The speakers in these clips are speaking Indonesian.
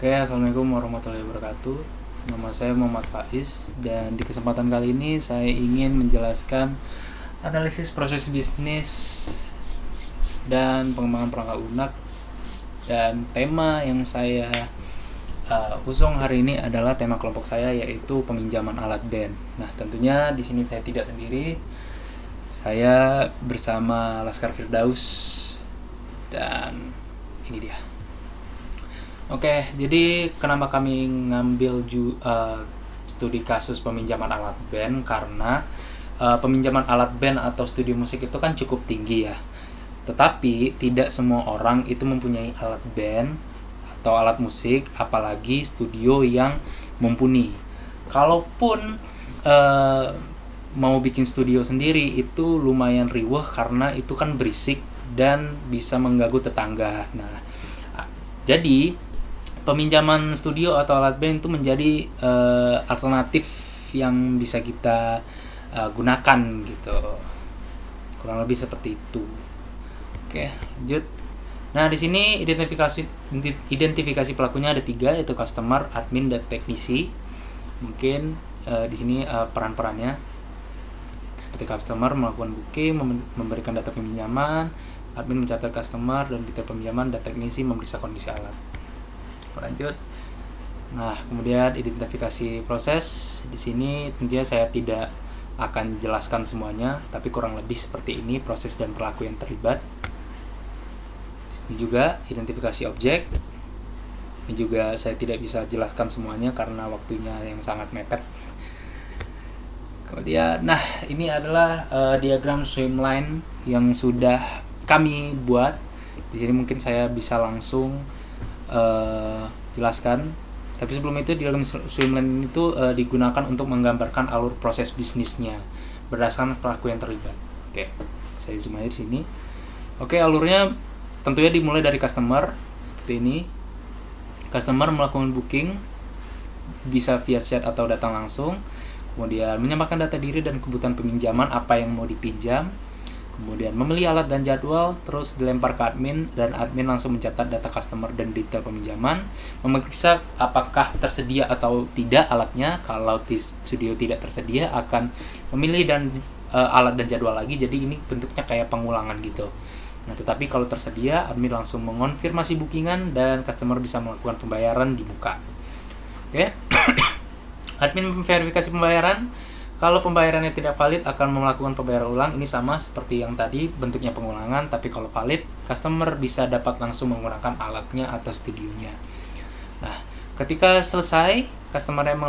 Oke, assalamualaikum warahmatullahi wabarakatuh. Nama saya Muhammad Faiz dan di kesempatan kali ini saya ingin menjelaskan analisis proses bisnis dan pengembangan perangkat lunak, dan tema yang saya usung hari ini adalah tema kelompok saya, yaitu peminjaman alat band. Nah, tentunya di sini saya tidak sendiri. Saya bersama Laskar Firdaus dan ini dia. Oke, jadi kenapa kami ngambil studi kasus peminjaman alat band? Karena peminjaman alat band atau studi musik itu kan cukup tinggi ya. Tetapi tidak semua orang itu mempunyai alat band atau alat musik, apalagi studio yang mumpuni. Kalaupun mau bikin studio sendiri itu lumayan riweh karena itu kan berisik dan bisa mengganggu tetangga. Nah, jadi peminjaman studio atau alat band itu menjadi alternatif yang bisa kita gunakan gitu. Kurang lebih seperti itu. Oke, lanjut. Nah, di sini identifikasi pelakunya ada 3, yaitu customer, admin, dan teknisi. Mungkin di sini peran-perannya seperti customer melakukan booking, memberikan data peminjaman, admin mencatat customer dan detail peminjaman, dan teknisi memeriksa kondisi alat. Lanjut. Nah, kemudian identifikasi proses. Di sini tentunya saya tidak akan jelaskan semuanya, tapi kurang lebih seperti ini proses dan pelaku yang terlibat. Di sini juga identifikasi objek. Ini juga saya tidak bisa jelaskan semuanya karena waktunya yang sangat mepet. Kemudian, nah, ini adalah diagram swimline yang sudah kami buat. Di sini mungkin saya bisa langsung jelaskan, tapi sebelum itu diagram swimline itu digunakan untuk menggambarkan alur proses bisnisnya berdasarkan pelaku yang terlibat. Oke, saya zoom aja di sini. Oke, alurnya tentunya dimulai dari customer seperti ini. Customer melakukan booking, bisa via chat atau datang langsung, kemudian menyampaikan data diri dan kebutuhan peminjaman, apa yang mau dipinjam, kemudian memilih alat dan jadwal, terus dilempar ke admin, dan admin langsung mencatat data customer dan detail peminjaman, memeriksa apakah tersedia atau tidak alatnya. Kalau di studio tidak tersedia, akan memilih dan alat dan jadwal lagi. Jadi ini bentuknya kayak pengulangan gitu. Nah, tetapi kalau tersedia, admin langsung mengonfirmasi bookingan dan customer bisa melakukan pembayaran di muka. Oke. Admin memverifikasi pembayaran. Kalau pembayarannya tidak valid, akan melakukan pembayaran ulang. Ini sama seperti yang tadi, bentuknya pengulangan, tapi kalau valid, customer bisa dapat langsung menggunakan alatnya atau studionya. Nah, ketika selesai, customer yang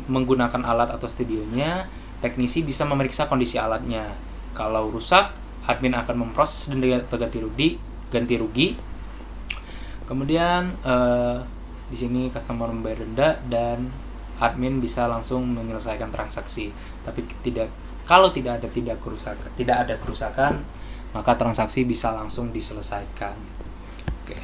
menggunakan alat atau studionya, teknisi bisa memeriksa kondisi alatnya. Kalau rusak, admin akan memproses denda atau ganti rugi. Kemudian di sini customer membayar denda dan admin bisa langsung menyelesaikan transaksi. Tapi kalau tidak ada kerusakan, maka transaksi bisa langsung diselesaikan. Oke.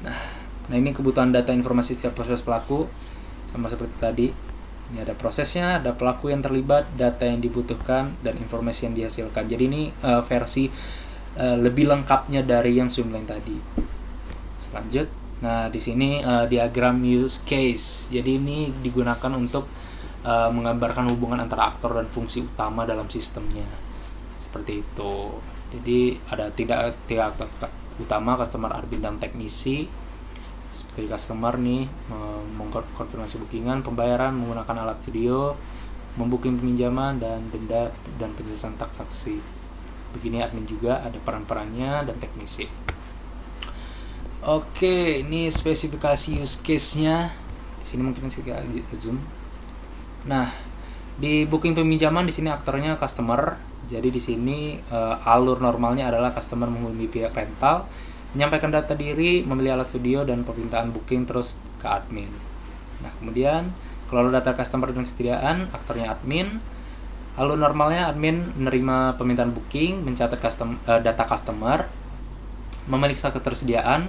Nah, ini kebutuhan data informasi setiap proses pelaku sama seperti tadi. Ini ada prosesnya, ada pelaku yang terlibat, data yang dibutuhkan, dan informasi yang dihasilkan. Jadi ini versi lebih lengkapnya dari yang swimline tadi. Lanjut. Nah, di sini diagram use case. Jadi ini digunakan untuk menggambarkan hubungan antara aktor dan fungsi utama dalam sistemnya. Seperti itu. Jadi ada tiga aktor utama, customer, admin, dan teknisi. Seperti customer nih mengkonfirmasi bookingan, pembayaran menggunakan alat studio, membooking peminjaman, dan denda dan penjelasan transaksi. Begini admin juga ada peran-perannya dan teknisi. Oke, ini spesifikasi use case-nya. Di sini mungkin saya zoom. Nah, di booking peminjaman di sini aktornya customer. Jadi di sini alur normalnya adalah customer menghubungi pihak rental, menyampaikan data diri, memilih alat studio dan permintaan booking, terus ke admin. Nah, kemudian kalau data customer dan kesediaan, aktornya admin. Alur normalnya admin menerima permintaan booking, mencatat data customer, memeriksa ketersediaan,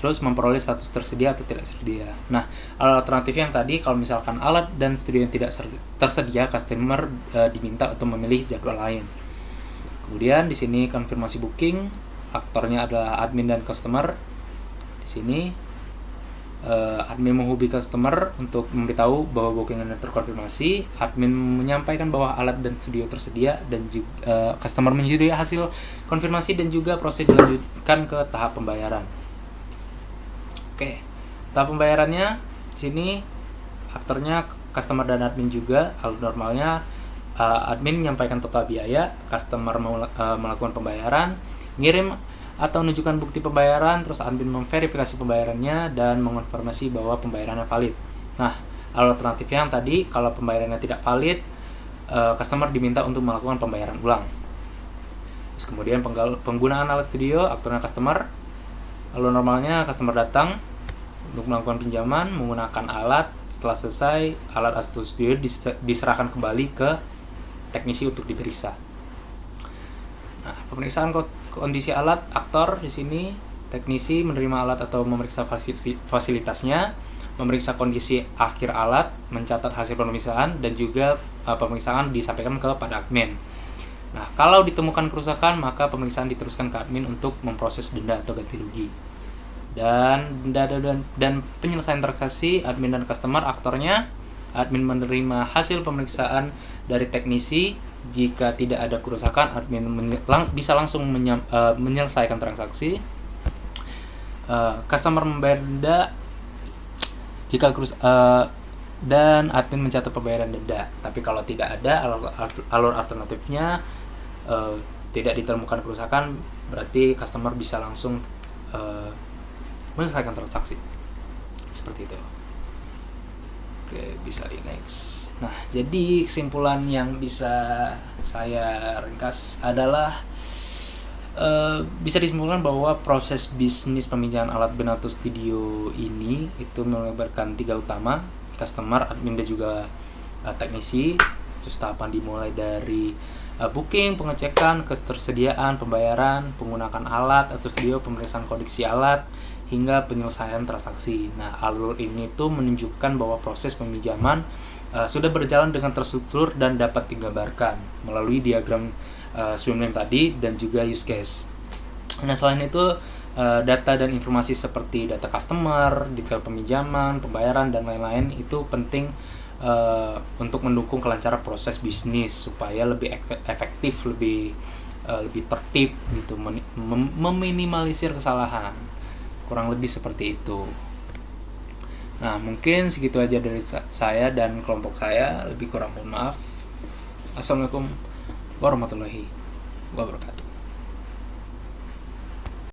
terus memperoleh status tersedia atau tidak tersedia. Nah, alternatif yang tadi, kalau misalkan alat dan studio yang tidak tersedia, customer diminta untuk memilih jadwal lain. Kemudian di sini konfirmasi booking, aktornya adalah admin dan customer. Di sini admin menghubungi customer untuk memberitahu bahwa bookingannya terkonfirmasi. Admin menyampaikan bahwa alat dan studio tersedia, dan juga customer menyetujui hasil konfirmasi dan juga proses dilanjutkan ke tahap pembayaran. Oke, tahap pembayarannya di sini aktornya customer dan admin juga. Hal normalnya admin menyampaikan total biaya, customer melakukan pembayaran, ngirim atau menunjukkan bukti pembayaran, terus admin memverifikasi pembayarannya dan mengonfirmasi bahwa pembayarannya valid. Nah, alternatifnya yang tadi, kalau pembayarannya tidak valid, customer diminta untuk melakukan pembayaran ulang. Terus kemudian penggunaan alat studio, aktornya customer. Lalu normalnya customer datang untuk melakukan pinjaman menggunakan alat. Setelah selesai, alat atau studio diserahkan kembali ke teknisi untuk diperiksa. Nah, pemeriksaan kondisi alat, aktor di sini teknisi menerima alat atau memeriksa fasilitasnya, memeriksa kondisi akhir alat, mencatat hasil pemeriksaan, dan juga pemeriksaan disampaikan kepada admin. Nah, kalau ditemukan kerusakan, maka pemeriksaan diteruskan ke admin untuk memproses denda atau ganti rugi. Dan penyelesaian transaksi admin dan customer, aktornya admin menerima hasil pemeriksaan dari teknisi. Jika tidak ada kerusakan, admin bisa langsung menyelesaikan transaksi. Customer membayar denda jika dan admin mencatat pembayaran denda. Tapi kalau tidak ada alur alternatifnya, tidak ditemukan kerusakan, berarti customer bisa langsung menyelesaikan transaksi. Seperti itu. Oke, bisa di next. Nah, jadi kesimpulan yang bisa saya ringkas adalah bisa disimpulkan bahwa proses bisnis peminjaman alat band atau studio ini itu melibatkan 3 utama: customer, admin, dan juga teknisi. Terus tahapan dimulai dari booking, pengecekan, ketersediaan, pembayaran, penggunaan alat atau studio, pemeriksaan kondisi alat, hingga penyelesaian transaksi. Nah, alur ini tuh menunjukkan bahwa proses peminjaman sudah berjalan dengan terstruktur dan dapat digambarkan melalui diagram swim lane tadi dan juga use case. Nah, selain itu data dan informasi seperti data customer, detail peminjaman, pembayaran, dan lain-lain itu penting untuk mendukung kelancaran proses bisnis supaya lebih efektif, lebih tertib gitu, meminimalisir kesalahan. Kurang lebih seperti itu. Nah, mungkin segitu aja dari saya dan kelompok saya. Lebih kurang mohon maaf. Assalamualaikum warahmatullahi wabarakatuh.